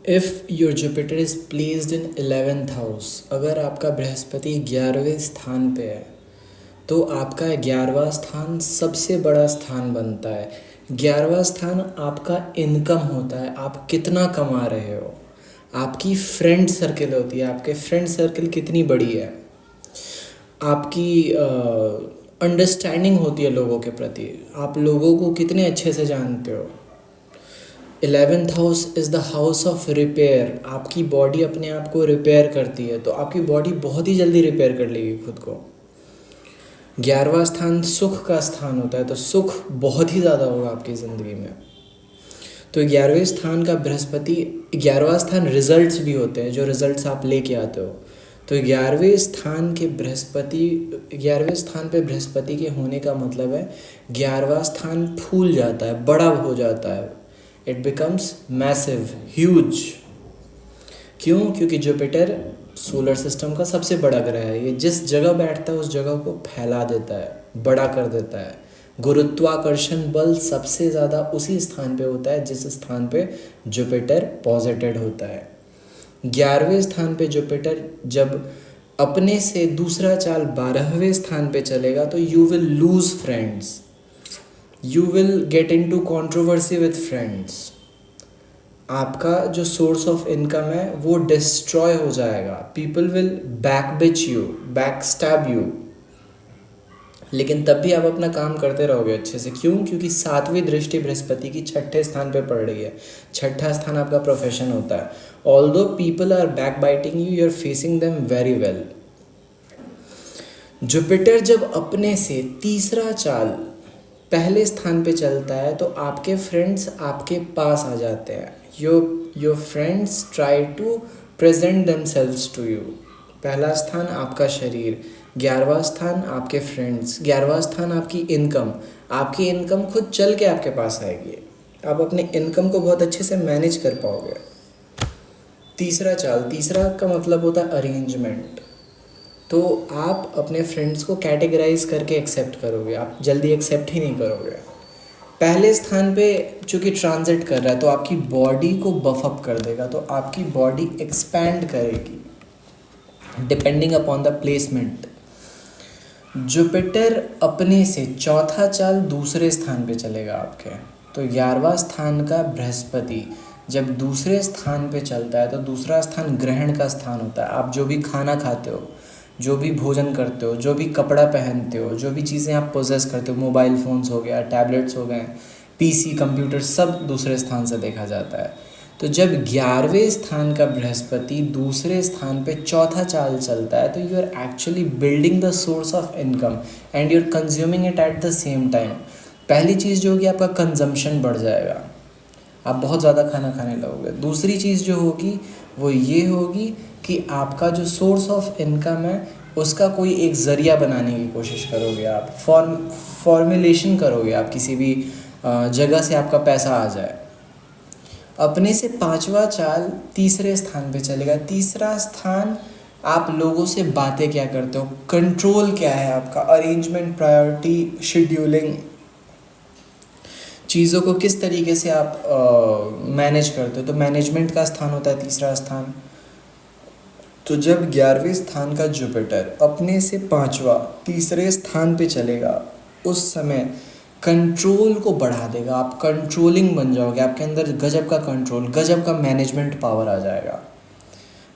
If your Jupiter is placed in 11th house, अगर आपका बृहस्पति 11वें स्थान पे है तो आपका 11वां स्थान सबसे बड़ा स्थान बनता है। 11वां स्थान आपका इनकम होता है, आप कितना कमा रहे हो, आपकी फ्रेंड सर्किल होती है, आपके फ्रेंड सर्किल कितनी बड़ी है, आपकी अंडरस्टैंडिंग होती है लोगों के प्रति, आप लोगों को कितने अच्छे से जानते हो। 11th house is the house of repair, आपकी बॉडी अपने आप को रिपेयर करती है, तो आपकी बॉडी बहुत ही जल्दी रिपेयर कर लेगी खुद को। 11वां स्थान सुख का स्थान होता है, तो सुख बहुत ही ज़्यादा होगा आपकी ज़िंदगी में। तो 11वें स्थान का बृहस्पति, 11वां स्थान रिजल्ट्स भी होते हैं, जो रिजल्ट्स आप लेके आते हो। तो 11वें स्थान के बृहस्पति, 11वें स्थान पे बृहस्पति के होने का मतलब है 11वां स्थान फूल जाता है, बड़ा हो जाता है, इट बिकम्स मैसिव, ह्यूज। क्यों? क्योंकि जुपिटर सोलर सिस्टम का सबसे बड़ा ग्रह है, ये जिस जगह बैठता है उस जगह को फैला देता है, बड़ा कर देता है। गुरुत्वाकर्षण बल सबसे ज़्यादा उसी स्थान पे होता है जिस स्थान पे जुपिटर पॉजिटेड होता है। 11वें स्थान पे जुपिटर जब अपने से दूसरा चाल 12वें स्थान पे चलेगा तो you will lose friends, you will get into controversy with friends, आपका जो सोर्स ऑफ इनकम है वो डिस्ट्रॉय हो जाएगा, people will back beach you, back stab you, लेकिन तब भी आप अपना काम करते रहोगे अच्छे से। क्यों? क्योंकि 7वीं दृष्टि बृहस्पति की 6ठे स्थान पे पड़ रही है। 6ठा स्थान आपका प्रोफेशन होता है। Although people are backbiting you, you are facing them very well. Jupiter जब अपने से तीसरा चाल पहले स्थान पे चलता है तो आपके फ्रेंड्स आपके पास आ जाते हैं। Your friends try to present themselves to you. पहला स्थान आपका शरीर, 11वां स्थान आपके फ्रेंड्स, 11वां स्थान आपकी इनकम, आपकी इनकम खुद चल के आपके पास आएगी, आप अपने इनकम को बहुत अच्छे से मैनेज कर पाओगे। तीसरा चाल, तीसरा का मतलब होता है अरेंजमेंट, तो आप अपने फ्रेंड्स को कैटेगराइज करके एक्सेप्ट करोगे, आप जल्दी एक्सेप्ट ही नहीं करोगे। पहले स्थान पे चूँकि ट्रांजिट कर रहा है तो आपकी बॉडी को बफ अप कर देगा, तो आपकी बॉडी एक्सपैंड करेगी depending upon the placement. Jupiter अपने से चौथा चाल दूसरे स्थान पे चलेगा आपके, तो 11वां स्थान का बृहस्पति जब दूसरे स्थान पे चलता है तो दूसरा स्थान ग्रहण का स्थान होता है। आप जो भी खाना खाते हो, जो भी भोजन करते हो, जो भी कपड़ा पहनते हो, जो भी चीज़ें आप पोजेस करते हो, मोबाइल फ़ोन्स हो गया, टैबलेट्स हो गए, पीसी, कंप्यूटर, सब दूसरे स्थान से देखा जाता है। तो जब 11वें स्थान का बृहस्पति दूसरे स्थान पे चौथा चाल चलता है तो you are actually building the source of income and you are consuming it at the same time. पहली चीज़ जो होगी आपका कंजम्पशन बढ़ जाएगा, आप बहुत ज़्यादा खाना खाने लगोगे। दूसरी चीज़ जो होगी वो ये होगी कि आपका जो सोर्स ऑफ इनकम है उसका कोई एक ज़रिया बनाने की कोशिश करोगे, आप फॉर्मुलेशन करोगे, आप किसी भी जगह से आपका पैसा आ जाए। अपने से 5वां चाल तीसरे स्थान पे चलेगा। तीसरा स्थान आप लोगों से बातें क्या करते हो, कंट्रोल क्या है आपका, अरेंजमेंट, प्रायोरिटी, शेड्यूलिंग, चीज़ों को किस तरीके से आप मैनेज करते हो, तो मैनेजमेंट का स्थान होता है तीसरा स्थान। तो जब 11वें स्थान का जुपिटर अपने से 5वां तीसरे स्थान पे चलेगा उस समय कंट्रोल को बढ़ा देगा, आप कंट्रोलिंग बन जाओगे, आपके अंदर गजब का कंट्रोल, गजब का मैनेजमेंट पावर आ जाएगा,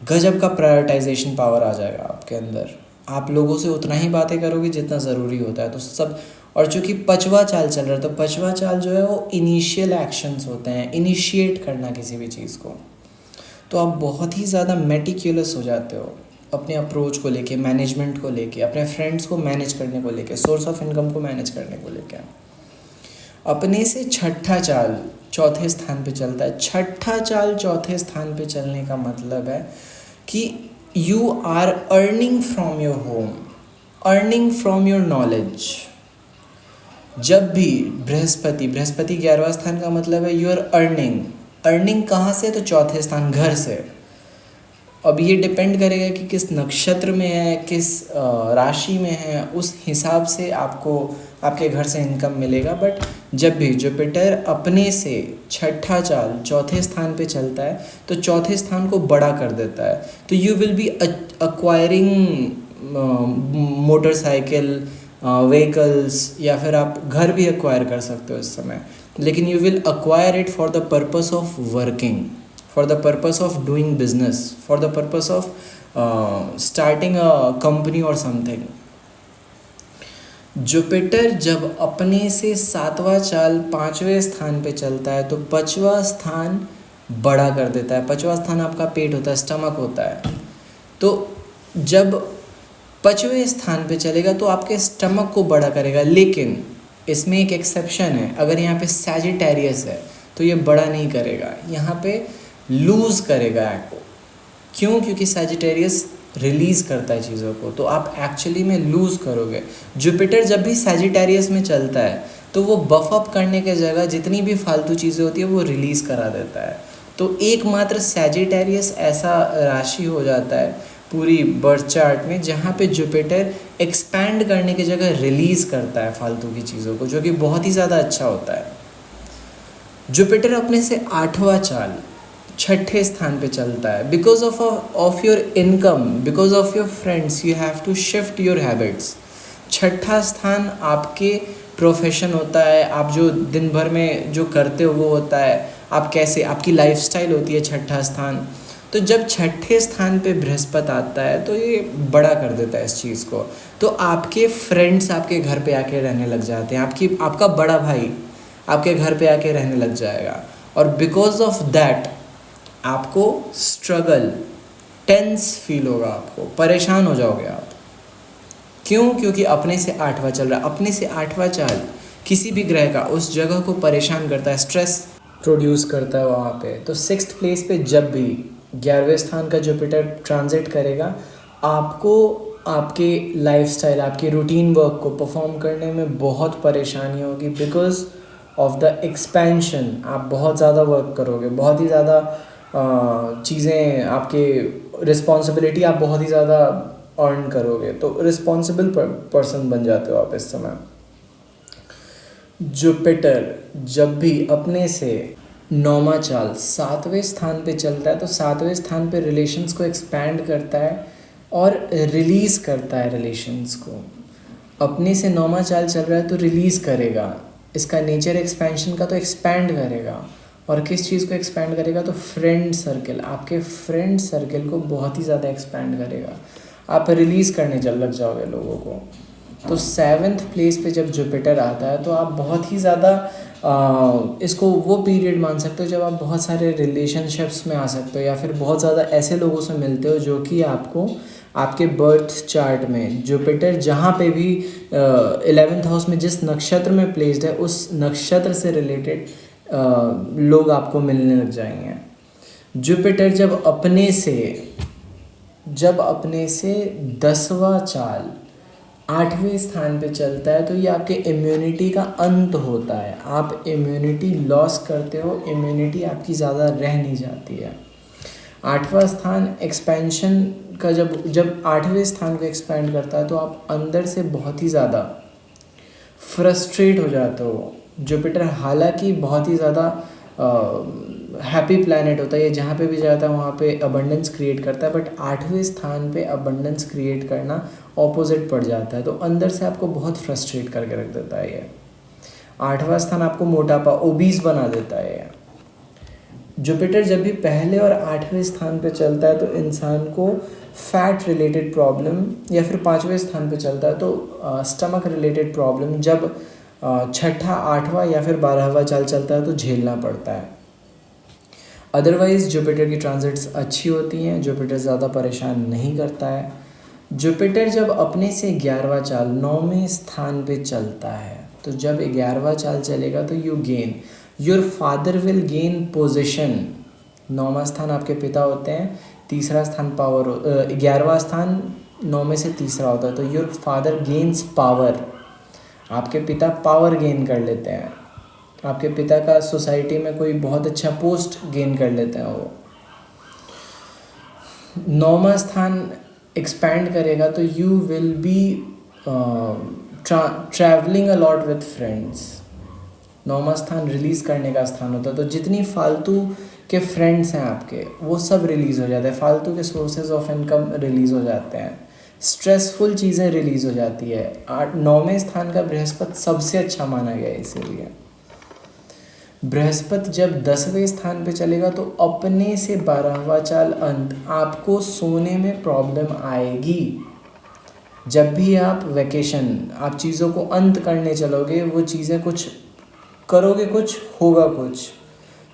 गजब का प्रायोरिटाइजेशन पावर आ जाएगा आपके अंदर। आप लोगों से उतना ही बातें करोगे जितना ज़रूरी होता है, तो सब। और चूँकि 5वां चाल चल रहा है तो 5वां चाल जो है वो इनिशियल एक्शंस होते हैं, इनिशिएट करना किसी भी चीज़ को, तो आप बहुत ही ज़्यादा मेटिक्यूलस हो जाते हो अपने अप्रोच को लेके, मैनेजमेंट को लेके, अपने फ्रेंड्स को मैनेज करने को लेके, सोर्स ऑफ इनकम को मैनेज करने को लेके। अपने से 6ठा चाल चौथे स्थान पे चलता है। 6ठा चाल चौथे स्थान पे चलने का मतलब है कि you are earning from your home, earning from your knowledge. जब भी बृहस्पति 11वां स्थान का मतलब है यू आर अर्निंग, अर्निंग कहाँ से, तो चौथे स्थान, घर से। अब ये डिपेंड करेगा कि किस नक्षत्र में है, किस राशि में है, उस हिसाब से आपको आपके घर से इनकम मिलेगा। बट जब भी जुपिटर अपने से छठा चाल चौथे स्थान पे चलता है तो चौथे स्थान को बड़ा कर देता है। तो you will B acquiring motorcycle, vehicles, या फिर आप घर भी एक्वायर कर सकते हो इस समय। लेकिन you will acquire it for the purpose of working, for the purpose of doing business, for the purpose of starting a company or something. Jupiter जब अपने से सातवां चाल पाँचवें स्थान पे चलता है तो पाँचवा स्थान बड़ा कर देता है। पाँचवा स्थान आपका पेट होता है, स्टमक होता है। तो जब पाँचवें स्थान पे चलेगा तो आपके स्टमक को बड़ा करेगा, लेकिन इसमें एक एक्सेप्शन है। अगर यहाँ पे सैजिटेरियस है तो ये बड़ा नहीं करेगा, यहाँ पे लूज़ करेगा आपको। क्यों? क्योंकि सैजिटेरियस रिलीज़ करता है चीज़ों को, तो आप एक्चुअली में लूज़ करोगे। जुपिटर जब भी सैजिटेरियस में चलता है तो वो बफ अप करने के जगह जितनी भी फालतू चीज़ें होती है वो रिलीज़ करा देता है। तो एकमात्र सैजिटेरियस ऐसा राशि हो जाता है पूरी बर्थ चार्ट में जहाँ पे जुपिटर एक्सपैंड करने की जगह रिलीज़ करता है फालतू की चीज़ों को, जो कि बहुत ही ज़्यादा अच्छा होता है। जुपिटर अपने से आठवां चाल छठे स्थान पे चलता है। Because of your income, because of your friends, you have to shift your habits. छठा स्थान आपके प्रोफेशन होता है, आप जो दिन भर में जो करते हो वो होता है, आप कैसे, आपकी लाइफस्टाइल होती है छठा स्थान। तो जब छठे स्थान पे बृहस्पति आता है तो ये बड़ा कर देता है इस चीज़ को। तो आपके फ्रेंड्स आपके घर पे आके रहने लग जाते हैं, आपका बड़ा भाई आपके घर पे आके रहने लग जाएगा। और बिकॉज ऑफ दैट आपको स्ट्रगल, टेंस फील होगा, आपको परेशान हो जाओगे आप। क्यों? क्योंकि अपने से आठवां चल रहा है। अपने से आठवां चाल किसी भी ग्रह का उस जगह को परेशान करता है, स्ट्रेस प्रोड्यूस करता है वहाँ पे। तो सिक्स्थ प्लेस पे जब भी 11वें स्थान का जुपिटर ट्रांजिट करेगा, आपको आपके लाइफस्टाइल, आपके रूटीन वर्क को परफॉर्म करने में बहुत परेशानी होगी। बिकॉज ऑफ द एक्सपेंशन आप बहुत ज़्यादा वर्क करोगे, बहुत ही ज़्यादा चीज़ें, आपके रिस्पॉन्सिबिलिटी आप बहुत ही ज़्यादा अर्न करोगे। तो रिस्पॉन्सिबल पर्सन बन जाते हो आप इस समय। जुपिटर जब भी अपने से नौवां चाल सातवें स्थान पे चलता है तो सातवें स्थान पे रिलेशंस को एक्सपैंड करता है और रिलीज़ करता है रिलेशंस को। अपने से नौवां चाल चल रहा है तो रिलीज़ करेगा, इसका नेचर एक्सपेंशन का, तो एक्सपैंड करेगा। और किस चीज़ को एक्सपैंड करेगा? तो फ्रेंड सर्कल, आपके फ्रेंड सर्कल को बहुत ही ज़्यादा एक्सपैंड करेगा। आप रिलीज़ करने लग जाओगे लोगों को। तो 7th प्लेस पे जब जुपिटर आता है तो आप बहुत ही ज़्यादा इसको वो पीरियड मान सकते हो जब आप बहुत सारे रिलेशनशिप्स में आ सकते हो, या फिर बहुत ज़्यादा ऐसे लोगों से मिलते हो जो कि आपको आपके बर्थ चार्ट में जुपिटर जहाँ पे भी 11th हाउस में जिस नक्षत्र में प्लेस्ड है उस नक्षत्र से रिलेटेड लोग आपको मिलने लग जाएंगे। जुपिटर जब अपने से 10वां चाल 8वें स्थान पे चलता है तो ये आपके इम्यूनिटी का अंत होता है। आप इम्यूनिटी लॉस करते हो, इम्यूनिटी आपकी ज़्यादा रह नहीं जाती है। 8वां स्थान एक्सपेंशन का जब 8वें स्थान को एक्सपेंड करता है तो आप अंदर से बहुत ही ज़्यादा फ्रस्ट्रेट हो जाते हो। जुपिटर हालांकि बहुत ही ज़्यादा हैप्पी प्लैनेट होता है, ये जहाँ पे भी जाता है वहाँ पे अबंडेंस क्रिएट करता है, बट 8वें स्थान पे अबंडेंस क्रिएट करना ऑपोजिट पड़ जाता है। तो अंदर से आपको बहुत फ्रस्ट्रेट करके रख देता है ये। 8वां स्थान आपको मोटापा, ओबीस बना देता है ये। जुपिटर जब भी पहले और 8वें स्थान पे चलता है तो इंसान को फैट रिलेटेड प्रॉब्लम, या फिर 5वें स्थान पे चलता है तो स्टमक रिलेटेड प्रॉब्लम जब 6ठा, 8वां या फिर 12वां चाल चलता है तो झेलना पड़ता है। अदरवाइज़ जुपिटर की ट्रांजिट्स अच्छी होती हैं, जुपिटर ज़्यादा परेशान नहीं करता है। जुपिटर जब अपने से 11वां चाल 9वें स्थान पे चलता है तो जब 11वां चाल चलेगा तो you gain, your father will gain position. 9वां स्थान आपके पिता होते हैं, तीसरा स्थान पावर, 11वां स्थान 9 में से तीसरा होता है, तो योर फादर गेन्स पावर। आपके पिता पावर गेन कर लेते हैं, आपके पिता का सोसाइटी में कोई बहुत अच्छा पोस्ट गेन कर लेते हैं वो। 9वां स्थान एक्सपैंड करेगा तो you will be travelling a lot with friends. 9वां स्थान रिलीज़ करने का स्थान होता है, तो जितनी फालतू के फ्रेंड्स हैं आपके वो सब रिलीज़ हो जाते हैं, फालतू के सोर्सेज ऑफ इनकम रिलीज़ हो जाते हैं, स्ट्रेसफुल चीज़ें रिलीज़ हो जाती है। 9वें स्थान का बृहस्पति सबसे अच्छा माना गया है, इसीलिए बृहस्पति जब 10वें स्थान पे चलेगा तो अपने से 12वां चाल अंत, आपको सोने में प्रॉब्लम आएगी। जब भी आप वैकेशन, आप चीज़ों को अंत करने चलोगे, वो चीज़ें कुछ करोगे, कुछ होगा कुछ।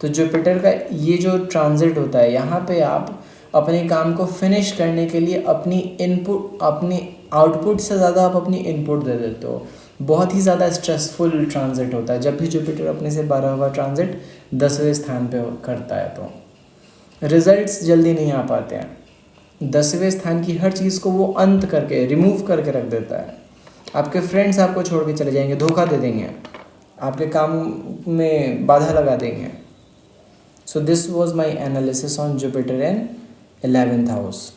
तो जुपिटर का ये जो ट्रांजिट होता है, यहाँ पे आप अपने काम को फिनिश करने के लिए अपनी आउटपुट से ज़्यादा आप अपनी इनपुट दे देते हो। बहुत ही ज़्यादा स्ट्रेसफुल ट्रांजिट होता है जब भी जुपिटर अपने से 12वां ट्रांजिट 10वें स्थान पे करता है, तो रिजल्ट्स जल्दी नहीं आ पाते हैं। 10वें स्थान की हर चीज़ को वो अंत करके, रिमूव करके रख देता है। आपके फ्रेंड्स आपको छोड़ के चले जाएंगे, धोखा दे देंगे, आपके काम में बाधा लगा देंगे। So this was my analysis on Jupiter in 11th house.